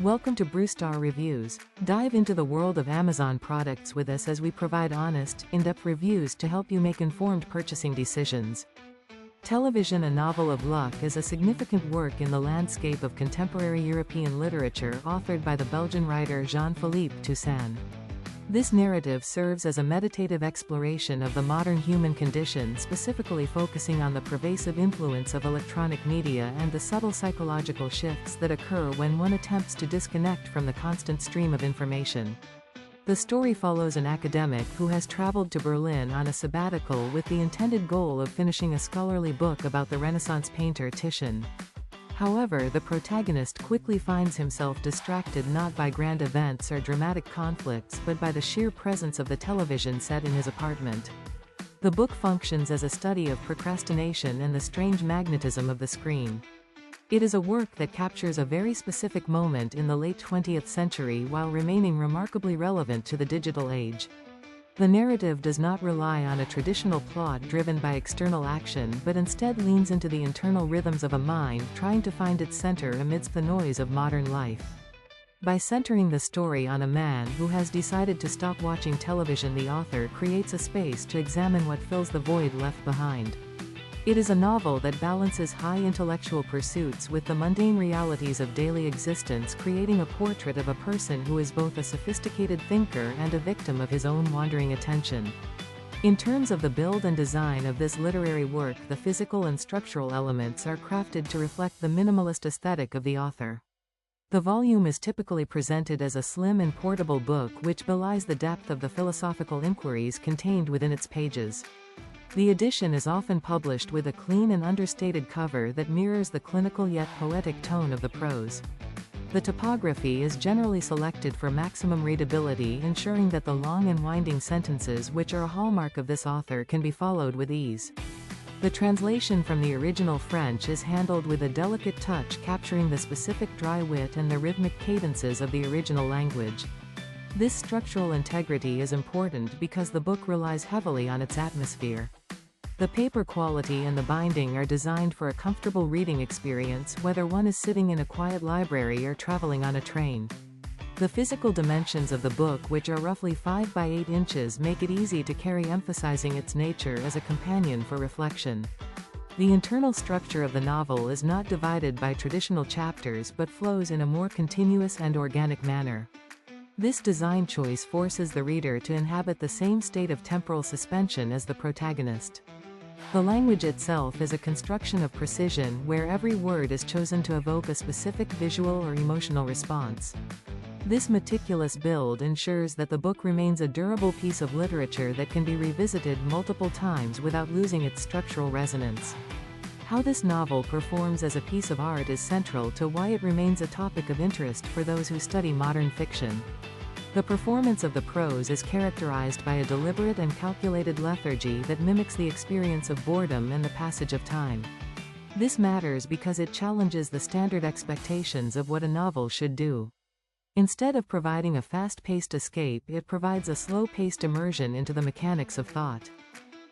Welcome to Brewstar Reviews. Dive into the world of Amazon products with us as we provide honest, in-depth reviews to help you make informed purchasing decisions. Television: A Novel of Luck is a significant work in the landscape of contemporary European literature authored by the Belgian writer Jean-Philippe Toussaint. This narrative serves as a meditative exploration of the modern human condition, specifically focusing on the pervasive influence of electronic media and the subtle psychological shifts that occur when one attempts to disconnect from the constant stream of information. The story follows an academic who has traveled to Berlin on a sabbatical with the intended goal of finishing a scholarly book about the Renaissance painter Titian. However, the protagonist quickly finds himself distracted not by grand events or dramatic conflicts but by the sheer presence of the television set in his apartment. The book functions as a study of procrastination and the strange magnetism of the screen. It is a work that captures a very specific moment in the late 20th century while remaining remarkably relevant to the digital age. The narrative does not rely on a traditional plot driven by external action but instead leans into the internal rhythms of a mind trying to find its center amidst the noise of modern life. By centering the story on a man who has decided to stop watching television, the author creates a space to examine what fills the void left behind. It is a novel that balances high intellectual pursuits with the mundane realities of daily existence, creating a portrait of a person who is both a sophisticated thinker and a victim of his own wandering attention. In terms of the build and design of this literary work, the physical and structural elements are crafted to reflect the minimalist aesthetic of the author. The volume is typically presented as a slim and portable book, which belies the depth of the philosophical inquiries contained within its pages. The edition is often published with a clean and understated cover that mirrors the clinical yet poetic tone of the prose. The typography is generally selected for maximum readability, ensuring that the long and winding sentences which are a hallmark of this author can be followed with ease. The translation from the original French is handled with a delicate touch, capturing the specific dry wit and the rhythmic cadences of the original language. This structural integrity is important because the book relies heavily on its atmosphere. The paper quality and the binding are designed for a comfortable reading experience, whether one is sitting in a quiet library or traveling on a train. The physical dimensions of the book, which are roughly 5 by 8 inches, make it easy to carry, emphasizing its nature as a companion for reflection. The internal structure of the novel is not divided by traditional chapters but flows in a more continuous and organic manner. This design choice forces the reader to inhabit the same state of temporal suspension as the protagonist. The language itself is a construction of precision, where every word is chosen to evoke a specific visual or emotional response. This meticulous build ensures that the book remains a durable piece of literature that can be revisited multiple times without losing its structural resonance. How this novel performs as a piece of art is central to why it remains a topic of interest for those who study modern fiction. The performance of the prose is characterized by a deliberate and calculated lethargy that mimics the experience of boredom and the passage of time. This matters because it challenges the standard expectations of what a novel should do. Instead of providing a fast-paced escape, it provides a slow-paced immersion into the mechanics of thought.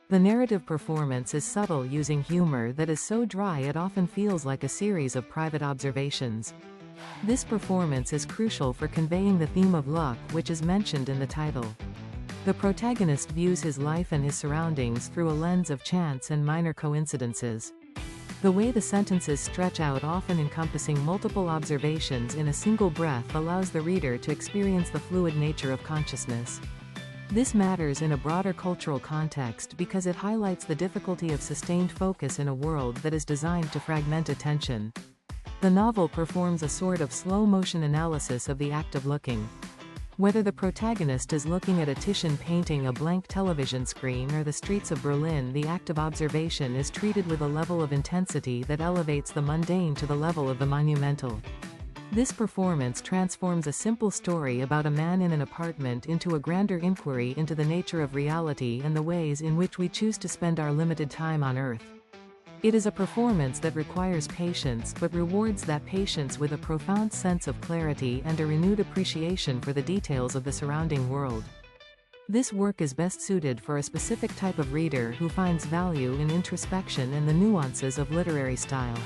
The narrative performance is subtle, using humor that is so dry it often feels like a series of private observations. This performance is crucial for conveying the theme of luck, which is mentioned in the title. The protagonist views his life and his surroundings through a lens of chance and minor coincidences. The way the sentences stretch out, often encompassing multiple observations in a single breath, allows the reader to experience the fluid nature of consciousness. This matters in a broader cultural context because it highlights the difficulty of sustained focus in a world that is designed to fragment attention. The novel performs a sort of slow-motion analysis of the act of looking. Whether the protagonist is looking at a Titian painting, a blank television screen, or the streets of Berlin, the act of observation is treated with a level of intensity that elevates the mundane to the level of the monumental. This performance transforms a simple story about a man in an apartment into a grander inquiry into the nature of reality and the ways in which we choose to spend our limited time on Earth. It is a performance that requires patience but rewards that patience with a profound sense of clarity and a renewed appreciation for the details of the surrounding world. This work is best suited for a specific type of reader who finds value in introspection and the nuances of literary style.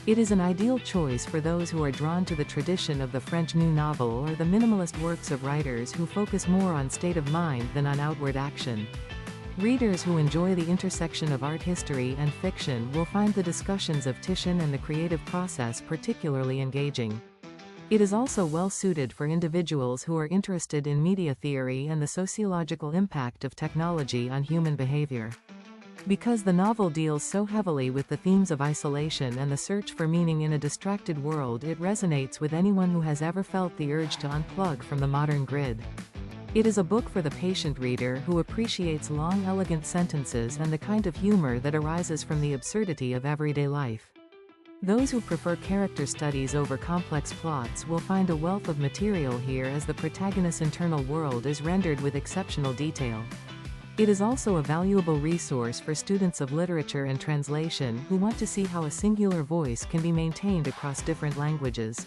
It is an ideal choice for those who are drawn to the tradition of the French New Novel or the minimalist works of writers who focus more on state of mind than on outward action. Readers who enjoy the intersection of art history and fiction will find the discussions of Titian and the creative process particularly engaging. It is also well suited for individuals who are interested in media theory and the sociological impact of technology on human behavior. Because the novel deals so heavily with the themes of isolation and the search for meaning in a distracted world, it resonates with anyone who has ever felt the urge to unplug from the modern grid. It is a book for the patient reader who appreciates long, elegant sentences and the kind of humor that arises from the absurdity of everyday life. Those who prefer character studies over complex plots will find a wealth of material here, as the protagonist's internal world is rendered with exceptional detail. It is also a valuable resource for students of literature and translation who want to see how a singular voice can be maintained across different languages.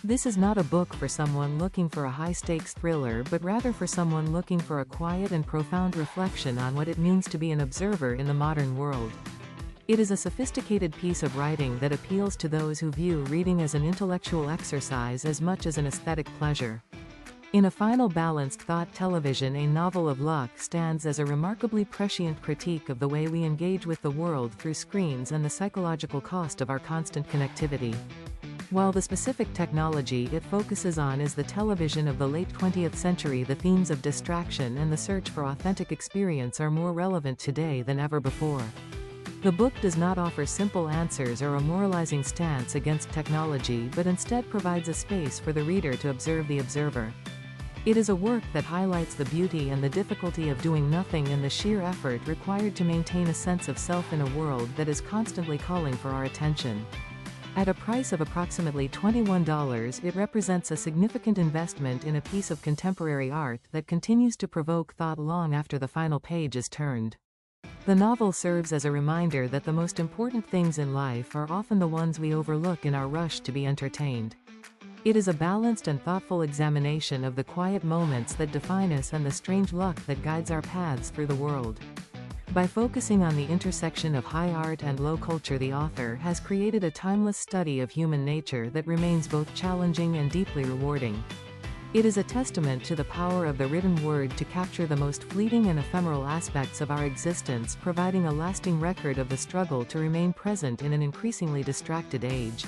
This is not a book for someone looking for a high-stakes thriller, but rather for someone looking for a quiet and profound reflection on what it means to be an observer in the modern world. It is a sophisticated piece of writing that appeals to those who view reading as an intellectual exercise as much as an aesthetic pleasure. In a final balanced thought, Television, a Novel of Luck, stands as a remarkably prescient critique of the way we engage with the world through screens and the psychological cost of our constant connectivity. While the specific technology it focuses on is the television of the late 20th century, the themes of distraction and the search for authentic experience are more relevant today than ever before. The book does not offer simple answers or a moralizing stance against technology, but instead provides a space for the reader to observe the observer. It is a work that highlights the beauty and the difficulty of doing nothing and the sheer effort required to maintain a sense of self in a world that is constantly calling for our attention. At a price of approximately $21, it represents a significant investment in a piece of contemporary art that continues to provoke thought long after the final page is turned. The novel serves as a reminder that the most important things in life are often the ones we overlook in our rush to be entertained. It is a balanced and thoughtful examination of the quiet moments that define us and the strange luck that guides our paths through the world. By focusing on the intersection of high art and low culture, the author has created a timeless study of human nature that remains both challenging and deeply rewarding. It is a testament to the power of the written word to capture the most fleeting and ephemeral aspects of our existence, providing a lasting record of the struggle to remain present in an increasingly distracted age.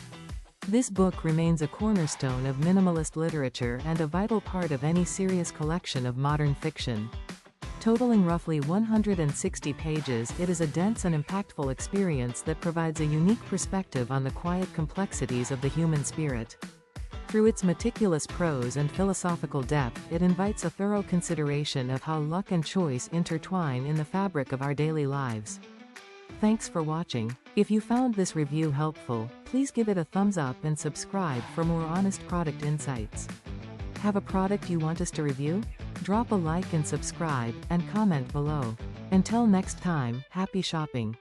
This book remains a cornerstone of minimalist literature and a vital part of any serious collection of modern fiction. Totaling roughly 160 pages, it is a dense and impactful experience that provides a unique perspective on the quiet complexities of the human spirit. Through its meticulous prose and philosophical depth, it invites a thorough consideration of how luck and choice intertwine in the fabric of our daily lives. Thanks for watching. If you found this review helpful, please give it a thumbs up and subscribe for more honest product insights. Have a product you want us to review? Drop a like and subscribe, and comment below. Until next time, happy shopping.